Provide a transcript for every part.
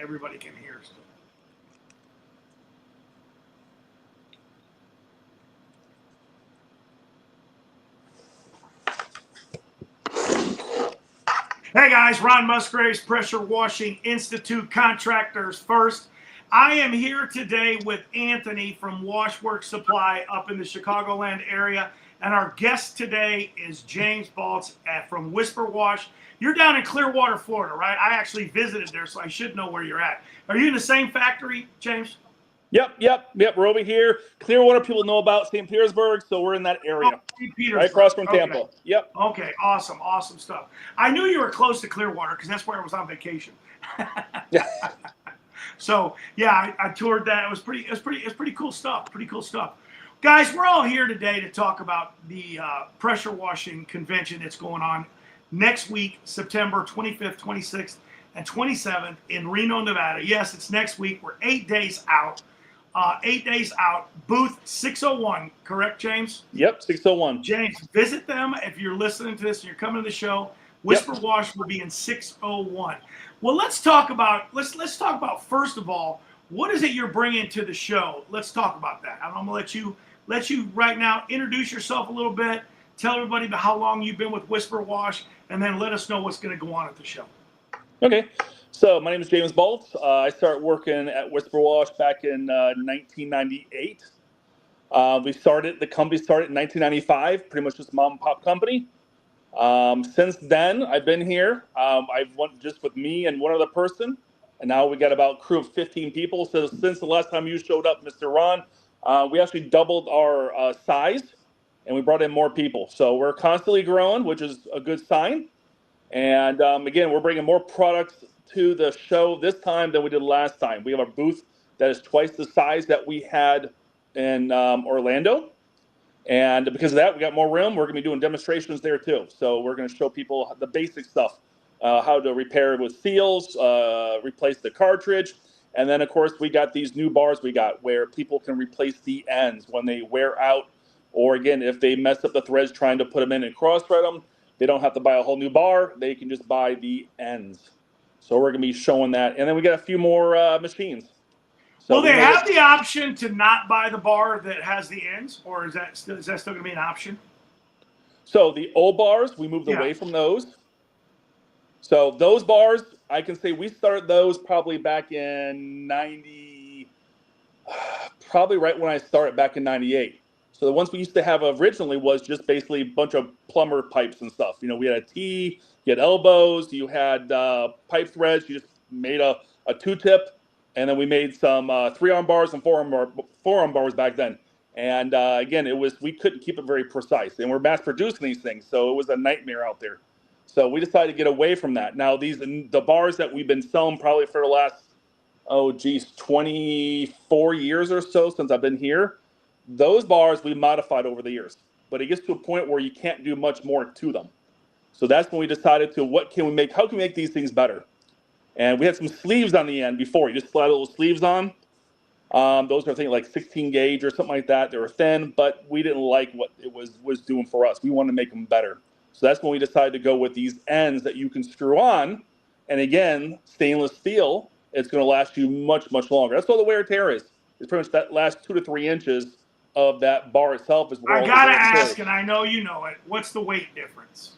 everybody can hear still. Hey guys, Ron Musgraves, Pressure Washing Institute Contractors First. I am here today with Anthony from Washworks Supply up in the Chicagoland area. And our guest today is James Baltz from WhisperWash. You're down in Clearwater, Florida, right? I actually visited there, so I should know where you're at. Are you in the same factory, James? Yep. We're over here. Clearwater, people know about St. Petersburg, so we're in that area. Right across from Tampa. Okay. Yep. Okay, awesome stuff. I knew you were close to Clearwater because that's where I was on vacation. So yeah, I toured that. It was pretty cool stuff. Pretty cool stuff. Guys, we're all here today to talk about the pressure washing convention that's going on next week, September 25th, 26th, and 27th in Reno, Nevada. Yes, it's next week. We're 8 days out. 8 days out. Booth 601, correct, James? Yep, 601. James, visit them if you're listening to this and you're coming to the show. WhisperWash will be in 601. Well, let's talk about first of all, what is it you're bringing to the show? Let's talk about that. I'm gonna let you right now introduce yourself a little bit. Tell everybody about how long you've been with WhisperWash, and then let us know what's going to go on at the show. Okay. So my name is James Baltz. I started working at WhisperWash back in 1998. The company started in 1995, pretty much just a mom and pop company. Since then, I've been here. I've went just with me and one other person, and now we got about a crew of 15 people. So since the last time you showed up, Mr. Ron, we actually doubled our size, and we brought in more people. So we're constantly growing, which is a good sign. And again, we're bringing more products to the show this time than we did last time. We have a booth that is twice the size that we had in Orlando. And because of that, we got more room. We're going to be doing demonstrations there too. So we're going to show people the basic stuff, how to repair with seals, replace the cartridge. And then, of course, we got these new bars we got where people can replace the ends when they wear out. Or again, if they mess up the threads trying to put them in and cross-thread them, they don't have to buy a whole new bar. They can just buy the ends. So we're going to be showing that. And then we got a few more machines. So will they have the option to not buy the bar that has the ends, or is that still going to be an option? So the old bars, we moved away from those. So those bars, I can say we started those probably back in 90, probably right when I started back in 98. So the ones we used to have originally was just basically a bunch of plumber pipes and stuff. You know, we had a T, you had elbows, you had pipe threads, you just made a two-tip, and then we made some 3-arm bars and 4-arm bars back then. And again, we couldn't keep it very precise, and we're mass producing these things, so it was a nightmare out there. So we decided to get away from that. Now the bars that we've been selling probably for the last 24 years or so since I've been here. Those bars we modified over the years, but it gets to a point where you can't do much more to them. So that's when we decided to, how can we make these things better? And we had some sleeves on the end before. You just slide little sleeves on. Those are things like 16 gauge or something like that. They were thin, but we didn't like what it was doing for us. We wanted to make them better. So that's when we decided to go with these ends that you can screw on. And again, stainless steel, it's going to last you much, much longer. That's all the wear and tear is. It's pretty much that last 2 to 3 inches of that bar itself is where I gotta ask, and I know you know it. What's the weight difference?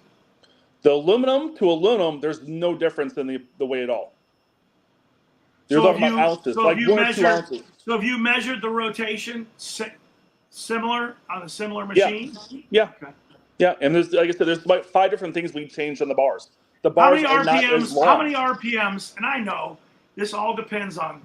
The aluminum to aluminum, there's no difference in the weight at all. You're so talking about ounces, like 1 or 2 ounces. So have you measured the rotation similar on a similar machine? Yeah. Okay. Yeah, and there's, like I said, there's about 5 different things we changed on the bars. The bars are not as long. How many RPMs? And I know this all depends on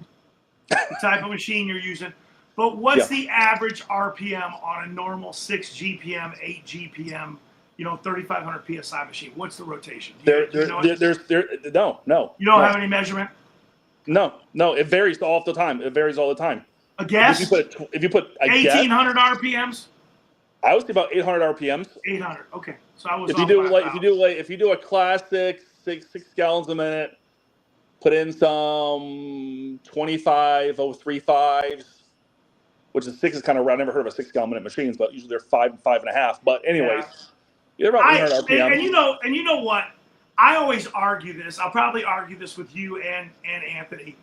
the type of machine you're using. But what's the average RPM on a normal 6 GPM, 8 GPM, 3,500 PSI machine? What's the rotation? No. You don't have any measurement? No, it varies all the time. It varies all the time. A guess? If you put 1,800 RPMs? I would say about 800 RPMs. 800. Okay, so I was. If you do a classic 6 gallons a minute, put in some 25.035s. Which is 6 is kind of round. I never heard of a 6 gallon minute machines, but usually they're 5 and 5.5. But anyways, you're about 800 RPM. And you know what? I always argue this. I'll probably argue this with you and Anthony.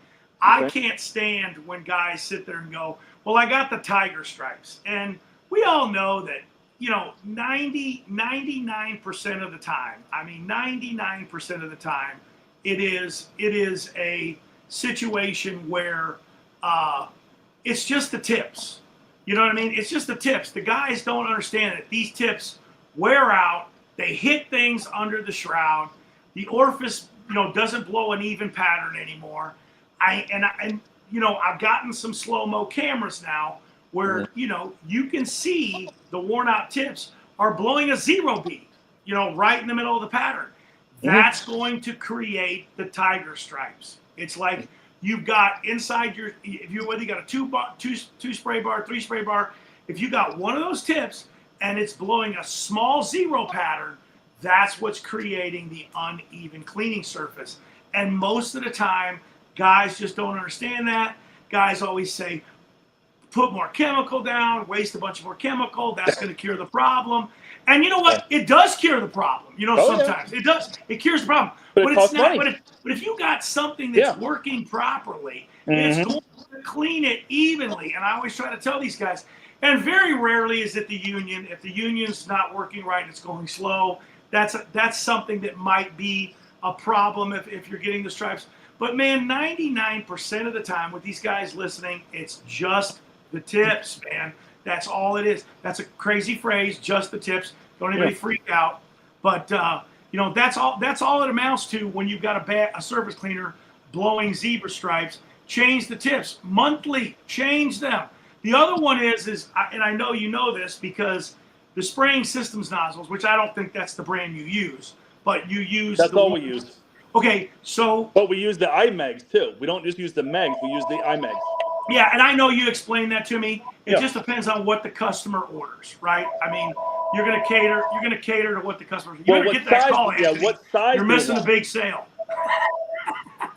I can't stand when guys sit there and go, well, I got the tiger stripes. And we all know that, 99% of the time, 99% of the time, it is a situation where it's just the tips. You know what I mean? It's just the tips. The guys don't understand that these tips wear out. They hit things under the shroud. The orifice, doesn't blow an even pattern anymore. I've gotten some slow-mo cameras now where, you can see the worn out tips are blowing a zero bead, right in the middle of the pattern. That's going to create the tiger stripes. It's like you've got inside whether you got a two spray bar, 3 spray bar, if you got one of those tips and it's blowing a small zero pattern, that's what's creating the uneven cleaning surface. And most of the time, guys just don't understand that. Guys always say, put more chemical down, waste a bunch of more chemical, that's going to cure the problem. And you know what? It does cure the problem. Sometimes it does. It cures the problem. But it's not. But if you got something that's working properly, it's going to clean it evenly. And I always try to tell these guys, and very rarely is it the union. If the union's not working right, it's going slow. That's something that might be a problem if you're getting the stripes. But man, 99% of the time with these guys listening, it's just the tips, man. That's all it is. That's a crazy phrase, just the tips. Don't anybody freak out. But that's all it amounts to when you've got a surface cleaner blowing zebra stripes. Change the tips monthly. Change them. The other one is and I know you know this because the spraying systems nozzles, which I don't think that's the brand you use, but you use. That's all we use. Okay, so. But we use the iMegs too. We don't just use the megs. We use the iMegs. Yeah, and I know you explained that to me. It just depends on what the customer orders, right? You're gonna cater to what the customer. You better get that call, Anthony. Yeah, what size? You're missing a big sale.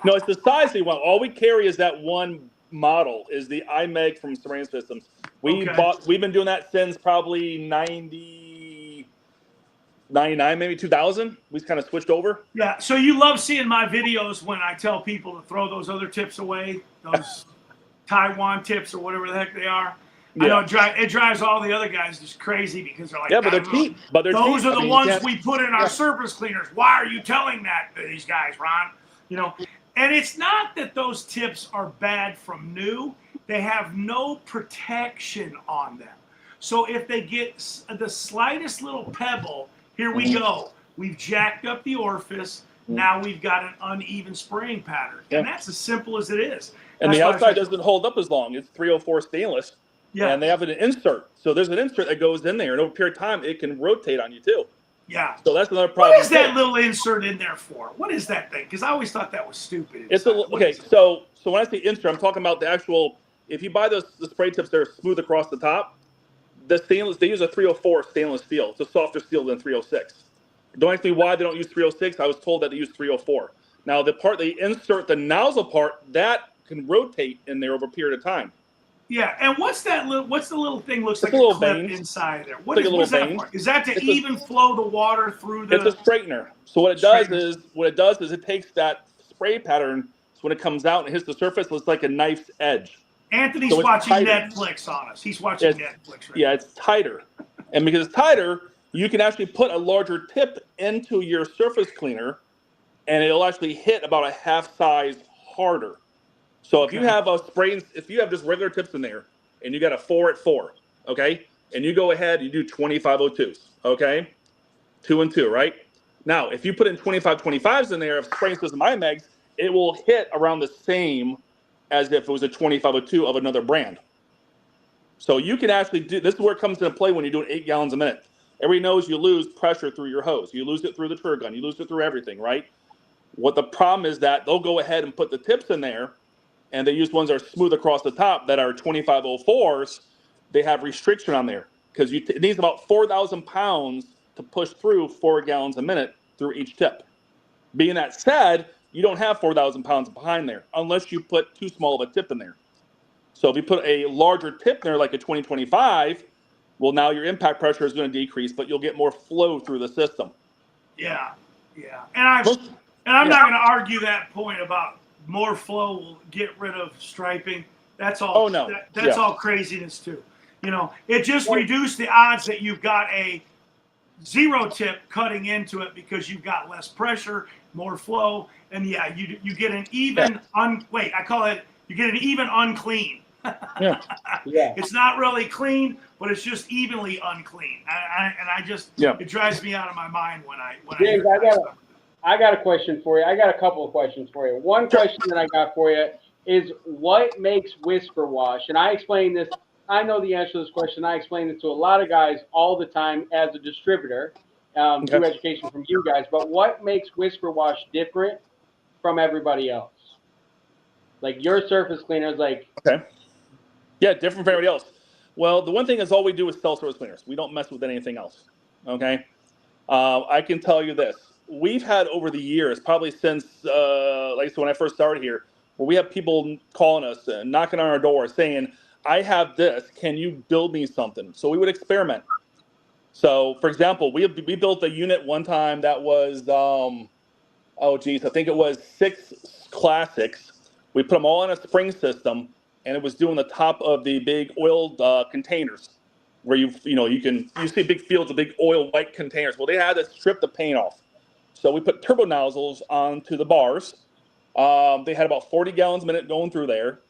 No, it's the size they want. All we carry is that one model, is the iMeg from Spraying Systems. We've been doing that since probably 99, maybe 2000. We kind of switched over. Yeah, so you love seeing my videos when I tell people to throw those other tips away, those Taiwan tips or whatever the heck they are. Yeah. I know it drives all the other guys just crazy because they're like, but they're cheap. Those are the ones we put in our surface cleaners. Why are you telling that to these guys, Ron? And it's not that those tips are bad from new. They have no protection on them. So if they get the slightest little pebble, here we go. We've jacked up the orifice. Now we've got an uneven spraying pattern. And that's as simple as it is. And the outside doesn't hold up as long. It's 304 stainless. Yeah. And they have an insert. So there's an insert that goes in there. And over a period of time, it can rotate on you too. Yeah. So that's another problem. What is that little insert in there for? What is that thing? Because I always thought that was stupid. So when I say insert, I'm talking about the actual. If you buy the spray tips that are smooth across the top, the stainless, they use a 304 stainless steel. It's a softer steel than 306. Don't ask me why they don't use 306. I was told that they use 304. Now the part they insert, the nozzle part, that can rotate in there over a period of time. Yeah, and what's the little thing? Looks like a little clip vein inside there. What is that for? Is that to even flow the water through the? It's a straightener. So what it does is it takes that spray pattern. So when it comes out and it hits the surface, it's like a knife's edge. Anthony's watching Netflix on us. He's watching Netflix. Right it's tighter, and because it's tighter, you can actually put a larger tip into your surface cleaner, and it'll actually hit about a half size harder. So if you have if you have just regular tips in there, and you got a 4 at 4, okay, and you go ahead, you do 2502s, okay, 2 and 2, right? Now, if you put in 2525s in there of Spraying System iMegs, it will hit around the same as if it was a 2502 of another brand. So you can actually do this. Is where it comes into play when you're doing 8 gallons a minute. Everybody knows you lose pressure through your hose. You lose it through the turd gun. You lose it through everything, right? What the problem is that they'll go ahead and put the tips in there, and they use ones that are smooth across the top that are 2504s. They have restriction on there because it needs about 4,000 pounds to push through 4 gallons a minute through each tip. Being that said, you don't have 4,000 pounds behind there unless you put too small of a tip in there. So if you put a larger tip in there, like a 2025, well, now your impact pressure is going to decrease, but you'll get more flow through the system. Yeah. And I'm not going to argue that point about more flow will get rid of striping. That's all. Oh no, That's all craziness too. You know, it just reduced the odds that you've got a zero tip cutting into it because you've got less pressure, more flow, and yeah, you get an even you get an even unclean. Yeah. Yeah. It's not really clean, but it's just evenly unclean. It drives me out of my mind when James, I hear stuff. I got a question for you. I got a couple of questions for you. One question that I got for you is what makes WhisperWash? And I explain this. I know the answer to this question. I explain it to a lot of guys all the time as a distributor through education from you guys. But what makes WhisperWash different from everybody else? Like your surface cleaners, like. Okay. Yeah, different from everybody else. Well, the one thing is all we do is sell surface cleaners. We don't mess with anything else. Okay. I can tell you this. We've had over the years, probably since, like I said, when I first started here, where we have people calling us and knocking on our door saying, I have this, can you build me something? So we would experiment. So, for example, we built a unit one time that was, I think it was 6 classics. We put them all in a spring system, and it was doing the top of the big oiled containers, where you see big fields of big oil white containers. Well, they had to strip the paint off, so we put turbo nozzles onto the bars. They had about 40 gallons a minute going through there,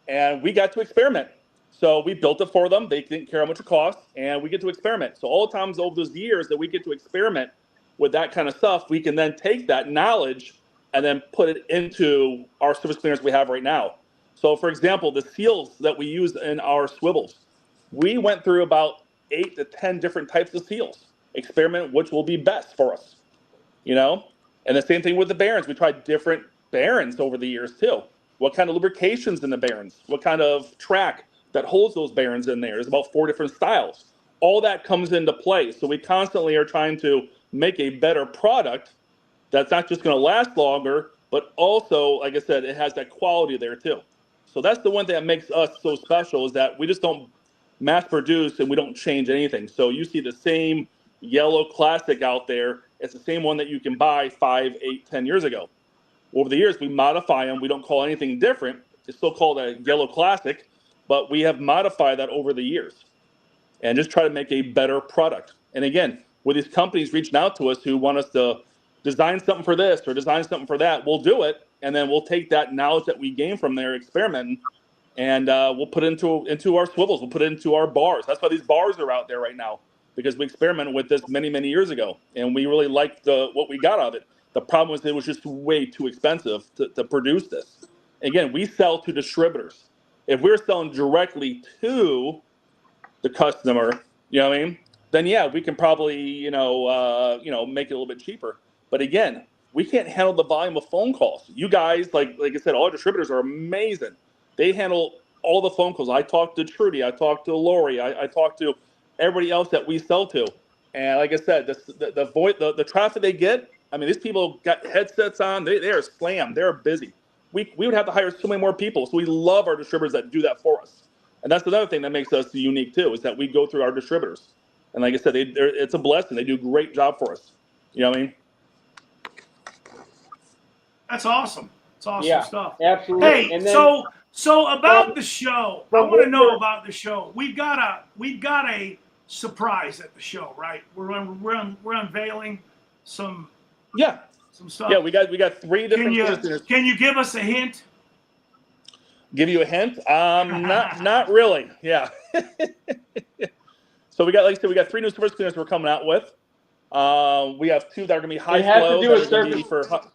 and we got to experiment. So we built it for them. They didn't care how much it cost, and we get to experiment. So all the times over those years that we get to experiment with that kind of stuff, we can then take that knowledge and then put it into our surface cleaners we have right now. So for example, the seals that we use in our swivels, we went through about 8 to 10 different types of seals, experiment which will be best for us, you know? And the same thing with the bearings. We tried different bearings over the years too. What kind of lubrications in the bearings? What kind of track that holds those bearings in there? There's about 4 different styles. All that comes into play. So we constantly are trying to make a better product that's not just going to last longer, but also, like I said, it has that quality there too. So that's the one thing that makes us so special, is that we just don't mass produce and we don't change anything. So you see the same yellow classic out there. It's the same one that you can buy 5, 8, 10 years ago. Over the years, we modify them. We don't call anything different. It's still called a yellow classic, but we have modified that over the years and just try to make a better product. And again, with these companies reaching out to us who want us to design something for this or design something for that, we'll do it. And then we'll take that knowledge that we gain from their experimenting, and we'll put it into our swivels. We'll put it into our bars. That's why these bars are out there right now, because we experimented with this many, many years ago, and we really liked what we got out of it. The problem was it was just way too expensive to produce this. Again, we sell to distributors. If we're selling directly to the customer, you know what I mean? Then yeah, we can probably make it a little bit cheaper. But again, we can't handle the volume of phone calls. You guys, like I said, all our distributors are amazing. They handle all the phone calls. I talk to Trudy, I talk to Lori, I talk to everybody else that we sell to. And like I said, the traffic they get, I mean, these people got headsets on, they are slammed, they're busy. We would have to hire so many more people. So we love our distributors that do that for us. And that's another thing that makes us unique too, is that we go through our distributors. And like I said, it's a blessing. They do a great job for us. You know what I mean? That's awesome. It's awesome stuff. Absolutely. Hey, and then, so about the show, I want to know about the show. We've got a surprise at the show, right? We're unveiling some stuff. Yeah, we got 3 different. Can you give us a hint? Give you a hint? Not really. Yeah. So we got, like I said, we got 3 new surface cleaners we're coming out with. We have 2 that are gonna be high flow. It has to do with surface.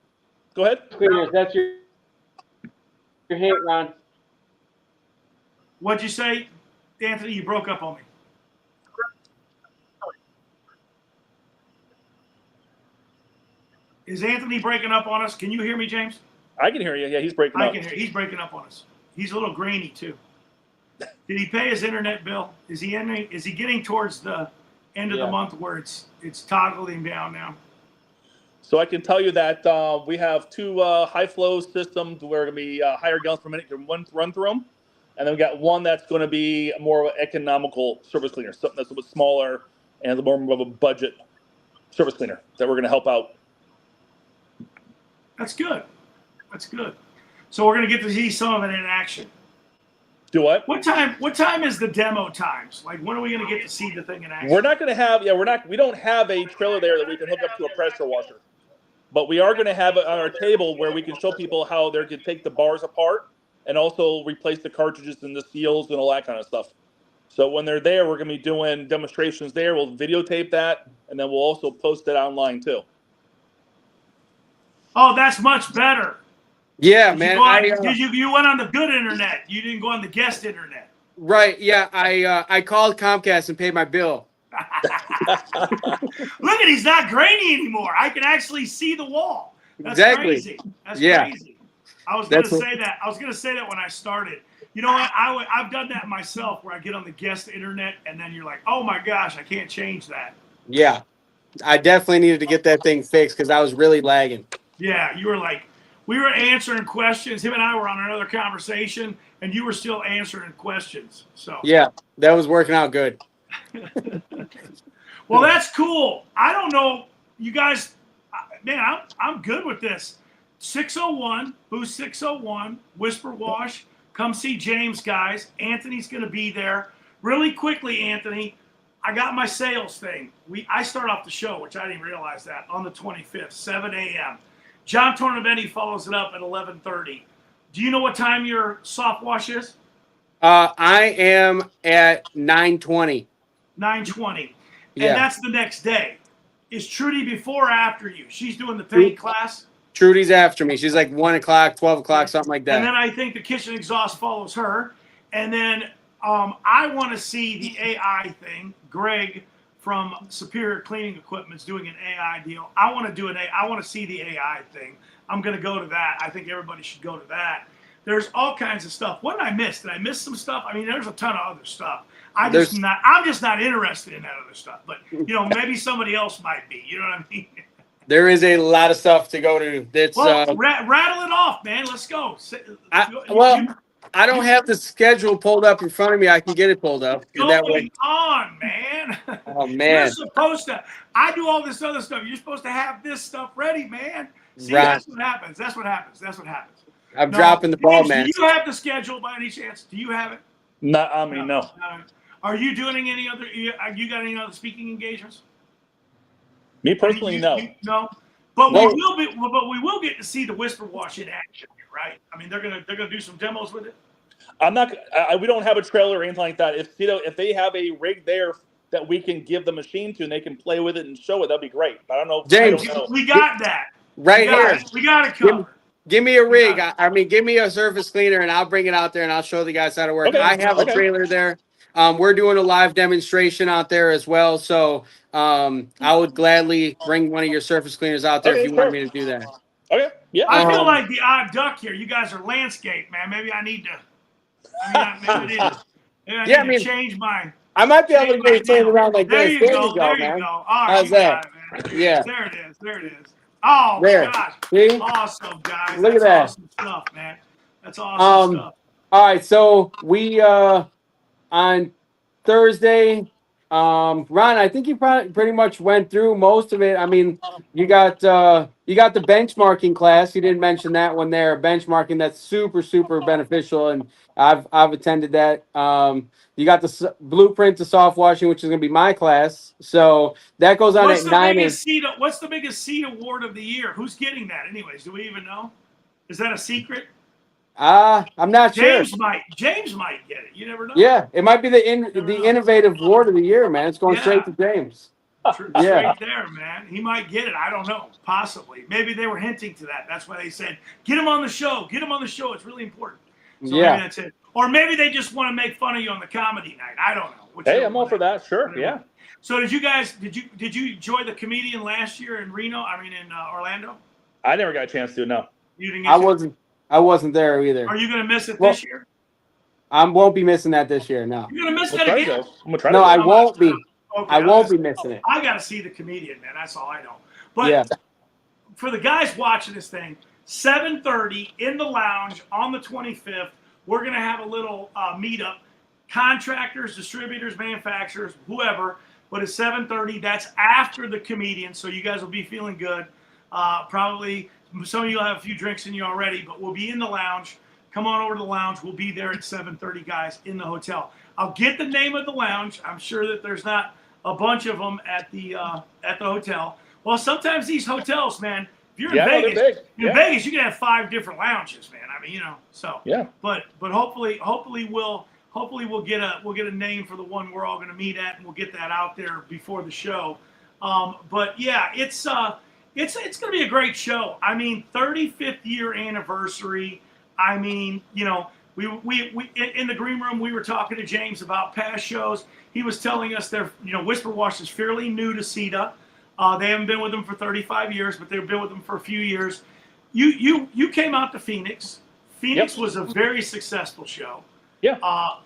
Go ahead. Cleaners. That's your hint, Ron. What'd you say, Anthony? You broke up on me. Is Anthony breaking up on us? Can you hear me, James? I can hear you. Yeah, he's breaking up. I can hear. He's breaking up on us. He's a little grainy too. Did he pay his internet bill? Is he getting towards the end of the month where it's toggling down now? So I can tell you that we have 2 high flow systems where it's going to be higher gallons per minute. You can run through them. And then we got one that's going to be more of an economical surface cleaner, something that's a little bit smaller and a little more of a budget surface cleaner that we're going to help out. That's good. That's good. So we're going to get to see some of it in action. Do what? What time is the demo times? Like, when are we going to get to see the thing in action? We're not going to have. Yeah, we don't have a trailer there that we can hook up to a pressure washer, but we are going to have it on our table where we can show people how they can take the bars apart and also replace the cartridges and the seals and all that kind of stuff. So when they're there, we're going to be doing demonstrations there. We'll videotape that, and then we'll also post it online too. Oh, that's much better. Yeah, man. You went on the good internet. You didn't go on the guest internet. Right. Yeah. I called Comcast and paid my bill. Look he's not grainy anymore. I can actually see the wall. That's exactly. Crazy. That's crazy. I was going to say that. I was going to say that when I started. You know what? I've done that myself where I get on the guest internet and then you're like, oh my gosh, I can't change that. Yeah. I definitely needed to get that thing fixed because I was really lagging. Yeah. You were like, we were answering questions. Him and I were on another conversation, and you were still answering questions. So yeah, that was working out good. Well, that's cool. I don't know, you guys. Man, I'm good with this. 601, booth 601, WhisperWash. Come see James, guys. Anthony's going to be there. Really quickly, Anthony, I got my sales thing. I start off the show, which I didn't realize that, on the 25th, 7 a.m. John Tornaventi follows it up at 11:30. Do you know what time your soft wash is? I am at 9:20. 9:20. Yeah. And that's the next day. Is Trudy before or after you? She's doing the paint class? Trudy's after me. She's like 1 o'clock, 12 o'clock, something like that. And then I think the kitchen exhaust follows her. And then I want to see the AI thing. Greg from Superior Cleaning Equipment is doing an AI deal. I want to see the AI thing. I'm going to go to that. I think everybody should go to that. There's all kinds of stuff. What did I miss? Did I miss some stuff? I mean, there's a ton of other stuff. I'm just not interested in that other stuff. But maybe somebody else might be. You know what I mean? There is a lot of stuff to go to. That's rattle it off, man. Let's go. I don't have the schedule pulled up in front of me. I can get it pulled up. What's going on, man? Oh, man. You're supposed to. I do all this other stuff. You're supposed to have this stuff ready, man. See, right. That's what happens. That's what happens. I'm dropping the ball, man. Do you have the schedule by any chance? Do you have it? No, I mean, no. Are you doing any other? You got any other speaking engagements? Me personally, no. No. But we will be. But we will get to see the WhisperWash in action, right? I mean, they're gonna do some demos with it. I'm not. We don't have a trailer or anything like that. If they have a rig there that we can give the machine to and they can play with it and show it, that'd be great. But I don't know. James, we got that here. We got it covered. Give me a rig. I mean, give me a surface cleaner, and I'll bring it out there, and I'll show the guys how to work. Okay. I have a trailer there. We're doing a live demonstration out there as well, so I would gladly bring one of your surface cleaners out there if you want me to do that. Okay. Yeah. I feel like the odd duck here. You guys are landscape, man. Maybe I need to. Maybe I need to change my. I might be able to get it turned around like this. There you go, man. All right, how's that? Yeah. There it is. Oh, there. Gosh. See? Awesome, guys. Look at that. Awesome stuff, man. That's awesome stuff. All right, so we on Thursday, Ron, I think you probably pretty much went through most of it. I mean, you got the benchmarking class. You didn't mention that one there. Benchmarking, that's super, super beneficial, and I've attended that. You got the blueprint to soft washing, which is going to be my class. So that goes on at 9 a.m. What's the biggest seed award of the year? Who's getting that anyways? Do we even know? Is that a secret? I'm not sure. James might get it. You never know. Yeah, it might be the innovative award of the year, man. It's going straight to James. Straight there, man. He might get it. I don't know. Possibly. Maybe they were hinting to that. That's why they said, get him on the show. Get him on the show. It's really important. So maybe that's it. Or maybe they just want to make fun of you on the comedy night. I don't know. Hey, I'm all for that. Sure. Yeah. So did you enjoy the comedian last year in Reno? I mean, in Orlando? I never got a chance to. No. You didn't get I wasn't there either. Are you going to miss it this year? I won't be missing that this year. No. You're going to miss that again? No, I won't be. Okay, I won't be missing it. I got to see the comedian, man. That's all I know. But for the guys watching this thing, 7:30 in the lounge on the 25th, we're going to have a little meetup. Contractors, distributors, manufacturers, whoever. But it's 7:30. That's after the comedian, so you guys will be feeling good. Probably some of you will have a few drinks in you already, but we'll be in the lounge. Come on over to the lounge. We'll be there at 7:30, guys, in the hotel. I'll get the name of the lounge. I'm sure that there's not a bunch of them at the hotel. Well, sometimes these hotels, man, if you're in Vegas, you can have 5 different lounges, man. I mean, so yeah. But hopefully we'll get a name for the one we're all going to meet at, and we'll get that out there before the show. But yeah, it's going to be a great show. I mean, 35th year anniversary. I mean, we in the green room, we were talking to James about past shows. He was telling us WhisperWash is fairly new to CETA. They haven't been with them for 35 years, but they've been with them for a few years. You came out to Phoenix. Phoenix was a very successful show. Yeah.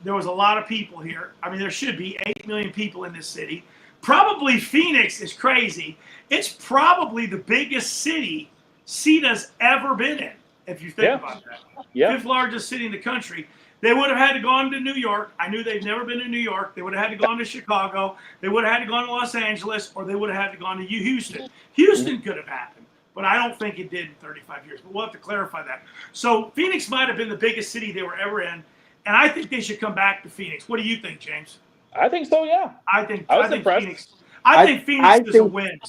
There was a lot of people here. I mean, there should be 8 million people in this city. Probably Phoenix is crazy. It's probably the biggest city CETA's ever been in, if you think about that. Yeah. 5th largest city in the country. They would have had to gone to New York. I knew they've never been to New York. They would have had to gone to Chicago. They would have had to gone to Los Angeles, or they would have had to gone to Houston. Houston could have happened, but I don't think it did in 35 years. But we'll have to clarify that. So Phoenix might have been the biggest city they were ever in, and I think they should come back to Phoenix. What do you think, James? I think so, yeah. I think impressed. Phoenix. I think Phoenix is a win.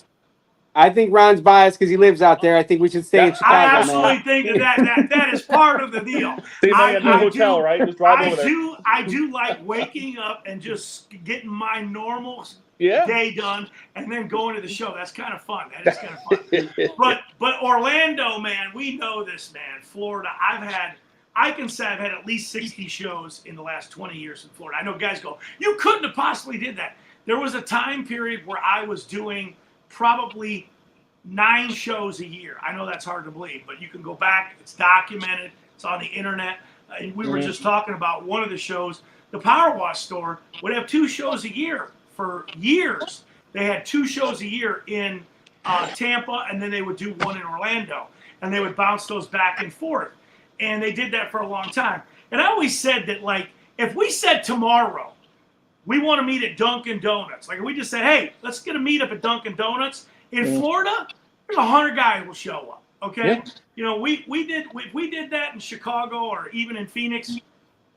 I think Ron's biased because he lives out there. I think we should stay in Chicago. I absolutely think that is part of the deal. So you might have a hotel, right? Just drive over there. I do like waking up and just getting my normal day done and then going to the show. That's kind of fun. That is kind of fun. But Orlando, man, we know this, man. Florida, I can say I've had at least 60 shows in the last 20 years in Florida. I know guys go, you couldn't have possibly did that. There was a time period where I was doing probably 9 shows a year. I know that's hard to believe, but you can go back. It's documented. It's on the internet. And we were just talking about one of the shows. The PowerWash store would have 2 shows a year for years. They had 2 shows a year in Tampa, and then they would do one in Orlando. And they would bounce those back and forth. And they did that for a long time. And I always said that, like, if we said tomorrow, we want to meet at Dunkin' Donuts. Like, if we just said, hey, let's get a meetup at Dunkin' Donuts. In Florida, there's 100 guys will show up, okay? Yeah. We did that in Chicago or even in Phoenix,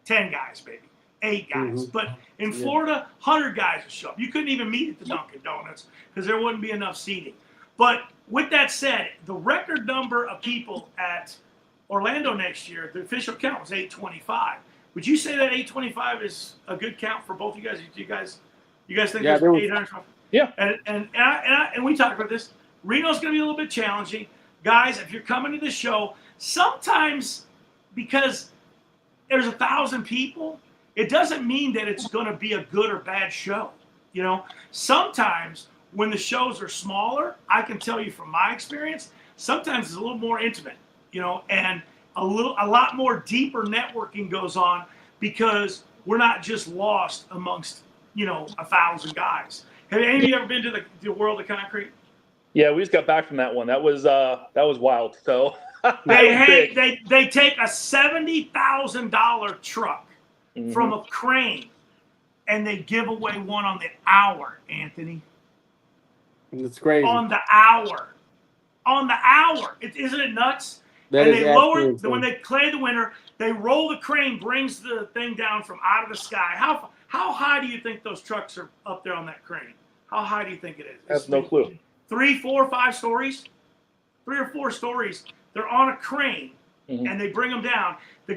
10 guys, maybe, 8 guys. But in Florida, 100 guys will show up. You couldn't even meet at the Dunkin' Donuts because there wouldn't be enough seating. But with that said, the record number of people at Orlando next year, the official count was 825. Would you say that 825 is a good count for both of you guys? You guys think there's 800? Yeah. And we talked about this. Reno's going to be a little bit challenging. Guys, if you're coming to the show, sometimes because there's 1,000 people, it doesn't mean that it's going to be a good or bad show. Sometimes when the shows are smaller, I can tell you from my experience, sometimes it's a little more intimate, and a lot more deeper networking goes on because we're not just lost amongst, 1,000 guys. Have any of you ever been to the World of Concrete? Yeah, we just got back from that one. That was wild. So they take a $70,000 truck from a crane and they give away one on the hour, Anthony. That's crazy. On the hour. Isn't it nuts? That and is they lower insane. when they play the winner, they roll the crane, brings the thing down from out of the sky. How high do you think those trucks are up there on that crane? How high do you think it is? I have no clue. 3, 4, 5 stories? 3 or 4 stories. They're on a crane, and they bring them down. They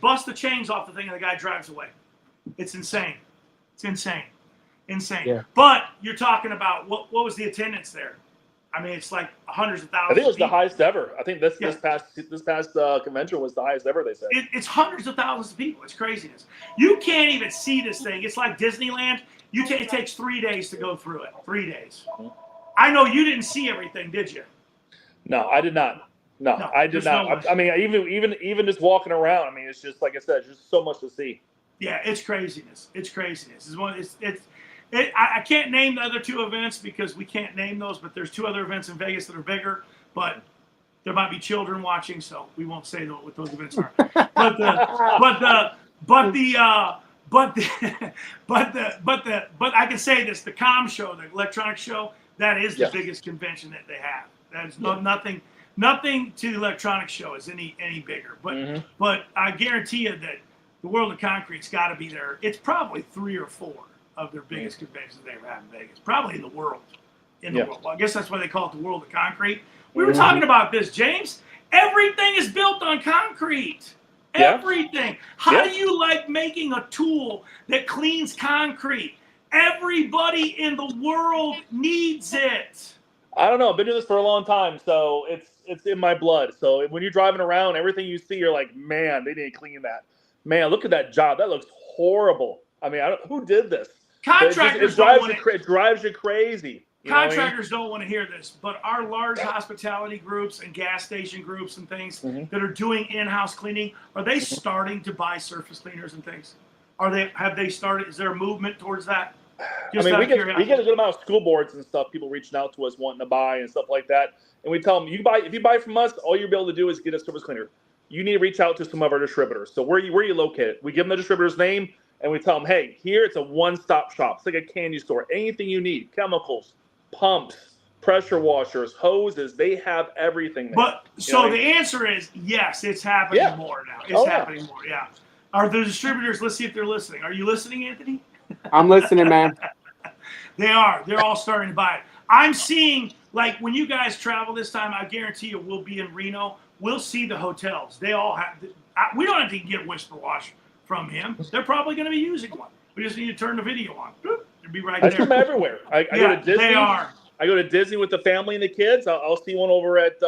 bust the chains off the thing, and the guy drives away. It's insane. It's insane. Yeah. But you're talking about, what was the attendance there? I mean, it's like hundreds of thousands. I think it was the highest ever. I think this past convention was the highest ever. They said it's hundreds of thousands of people. It's craziness. You can't even see this thing. It's like Disneyland. It takes 3 days to go through it. 3 days. I know you didn't see everything, did you? No, I did not. No, I did not. No I mean, even just walking around. I mean, it's just like I said, just so much to see. Yeah, it's craziness. I can't name the other 2 events because we can't name those, but there's 2 other events in Vegas that are bigger, but there might be children watching, so we won't say what those events are. But I can say this: the comm show, the electronic show, that is the biggest convention that they have. That is nothing. Nothing to the electronics show is any bigger, but I guarantee you that the World of Concrete's got to be there. It's probably 3 or 4 of their biggest conventions they ever had in Vegas, probably in the world. Well, I guess that's why they call it the World of Concrete. We were talking about this, James. Everything is built on concrete. Everything. How do you like making a tool that cleans concrete? Everybody in the world needs it. I don't know. I've been doing this for a long time, so it's in my blood. So when you're driving around, everything you see, you're like, man, they need to clean that. Man, look at that job. That looks horrible. I mean, who did this? Contractors it drives you crazy. Contractors don't want to hear this, but our large hospitality groups and gas station groups and things that are doing in-house cleaning, are they starting to buy surface cleaners and things? Have they started? Is there a movement towards that? I mean, we get a good amount of school boards and stuff, people reaching out to us wanting to buy and stuff like that. And we tell them, if you buy from us, all you'll be able to do is get a surface cleaner. You need to reach out to some of our distributors. So where are you located? We give them the distributor's name, and we tell them, hey, here it's a one-stop shop. It's like a candy store. Anything you need, chemicals, pumps, pressure washers, hoses, they have everything there. But so the answer is yes, it's happening more now. It's happening more, Are the distributors, let's see if they're listening. Are you listening, Anthony? I'm listening, man. They are. They're all starting to buy it. I'm seeing, like, when you guys travel this time, I guarantee you we'll be in Reno. We'll see the hotels. They all have. We don't have to get WhisperWash from him. They're probably going to be using one. We just need to turn the video on. Boop, it'll be right there. I see them everywhere. I go to Disney. They are. I go to Disney with the family and the kids. I'll see one over at,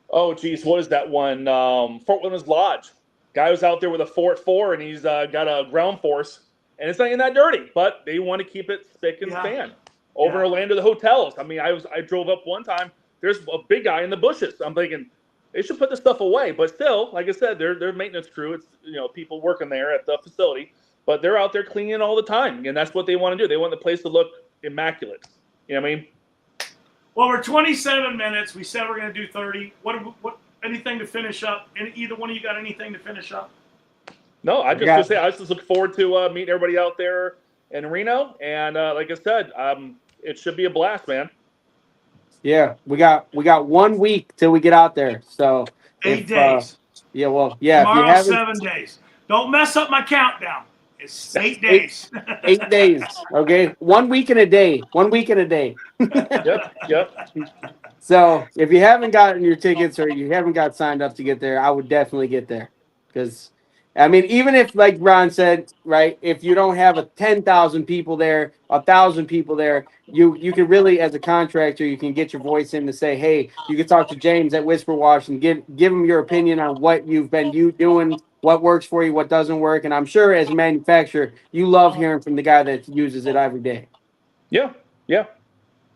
what is that one? Fort Wilderness Lodge. Guy was out there with a Fort 4, and he's got a ground force. And it's not even that dirty, but they want to keep it spick and span. Over in Orlando, the hotels. I mean, I drove up one time. There's a big guy in the bushes. I'm thinking they should put this stuff away. But still, like I said, they're maintenance crew. It's people working there at the facility, but they're out there cleaning all the time, and that's what they want to do. They want the place to look immaculate. You know what I mean? Well, we're 27 minutes. We said we're going to do 30. What? Anything to finish up? Either one of you got anything to finish up? No, I just look forward to meeting everybody out there in Reno, and like I said, it should be a blast, man. Yeah, we got 1 week till we get out there. So 8 days. Tomorrow's 7 days. Don't mess up my countdown. It's 8 days. 8 days. Okay, 1 week and a day. 1 week and a day. Yep. So if you haven't gotten your tickets or you haven't got signed up to get there, I would definitely get there, because I mean, even if, like Ron said, right, if you don't have 10,000 people there, 1,000 people there, you can really, as a contractor, you can get your voice in to say, hey, you can talk to James at WhisperWash and give him your opinion on what you've been doing, what works for you, what doesn't work. And I'm sure as a manufacturer, you love hearing from the guy that uses it every day. Yeah.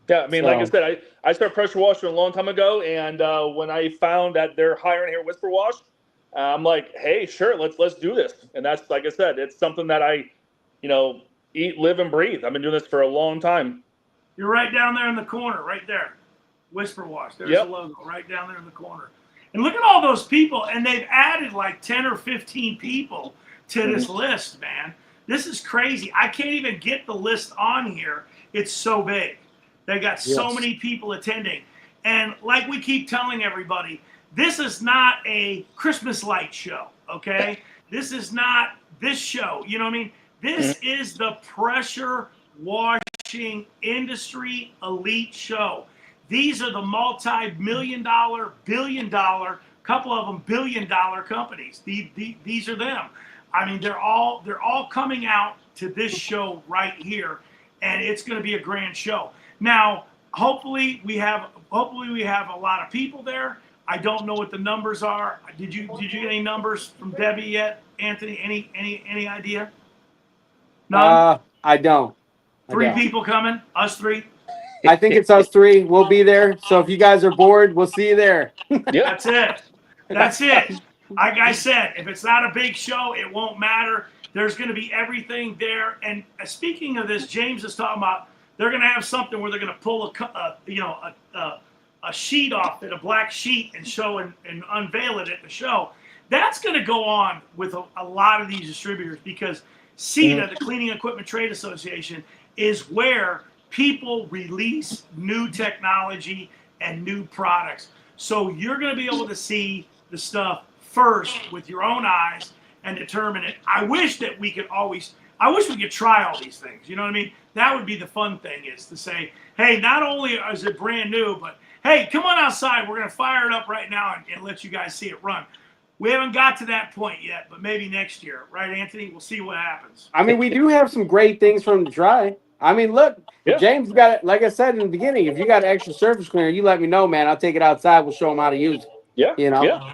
I mean, like I said, I started pressure washing a long time ago, and when I found that they're hiring here at WhisperWash, I'm like, hey, sure, let's do this. And that's, like I said, it's something that I, eat, live, and breathe. I've been doing this for a long time. You're right down there in the corner, right there. WhisperWash. There's the logo right down there in the corner. And look at all those people, and they've added like 10 or 15 people to this list, man. This is crazy. I can't even get the list on here. It's so big. They got so many people attending. And like we keep telling everybody, this is not a Christmas light show, okay? This is not this show. You know what I mean? This is the pressure washing industry elite show. These are the multi-million-dollar, billion-dollar, couple of them billion-dollar companies. These are them. I mean, they're all coming out to this show right here, and it's going to be a grand show. Now, hopefully we have a lot of people there. I don't know what the numbers are. Did you get any numbers from Debbie yet, Anthony? Any idea? None? I don't. Three people coming? Us three? I think it's us three. We'll be there. So if you guys are bored, we'll see you there. That's it. Like I said, if it's not a big show, it won't matter. There's going to be everything there. And speaking of this, James is talking about they're going to have something where they're going to pull a sheet off, a black sheet, and show and unveil it at the show. That's going to go on with a lot of these distributors, because CETA, the Cleaning Equipment Trade Association, is where people release new technology and new products. So you're going to be able to see the stuff first with your own eyes and determine it. I wish we could try all these things. You know what I mean? That would be the fun thing, is to say, hey, not only is it brand new, but hey, come on outside. We're going to fire it up right now and let you guys see it run. We haven't got to that point yet, but maybe next year. Right, Anthony? We'll see what happens. I mean, we do have some great things for them to try. I mean, look, Yeah. James got it. Like I said in the beginning, if you got an extra surface cleaner, you let me know, man. I'll take it outside. We'll show them how to use it. Yeah. You know? Yeah.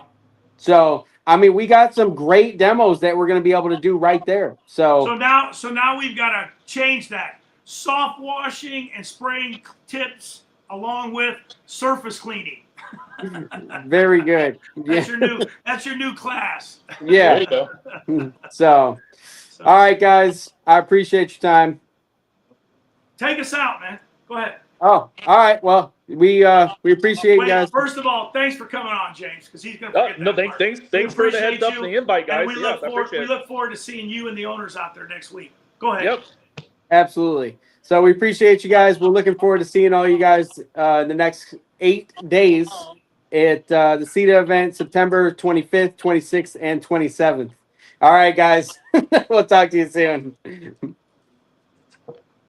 So, I mean, we got some great demos that we're going to be able to do right there. So now we've got to change that. Soft washing and spraying tips along with surface cleaning. Very good. That's your new class. Yeah. There you go. So, all right, guys. I appreciate your time. Take us out, man. Go ahead. Oh, all right. Well, we appreciate you guys. First of all, thanks for coming on, James, because he's going to forget No, that part. thanks for the heads up you, and the invite, guys. And we look forward to seeing you and the owners out there next week. Go ahead. Yep. Absolutely. So we appreciate you guys. We're looking forward to seeing all you guys in the next 8 days at the CETA event, September 25th, 26th, and 27th. All right, guys. We'll talk to you soon.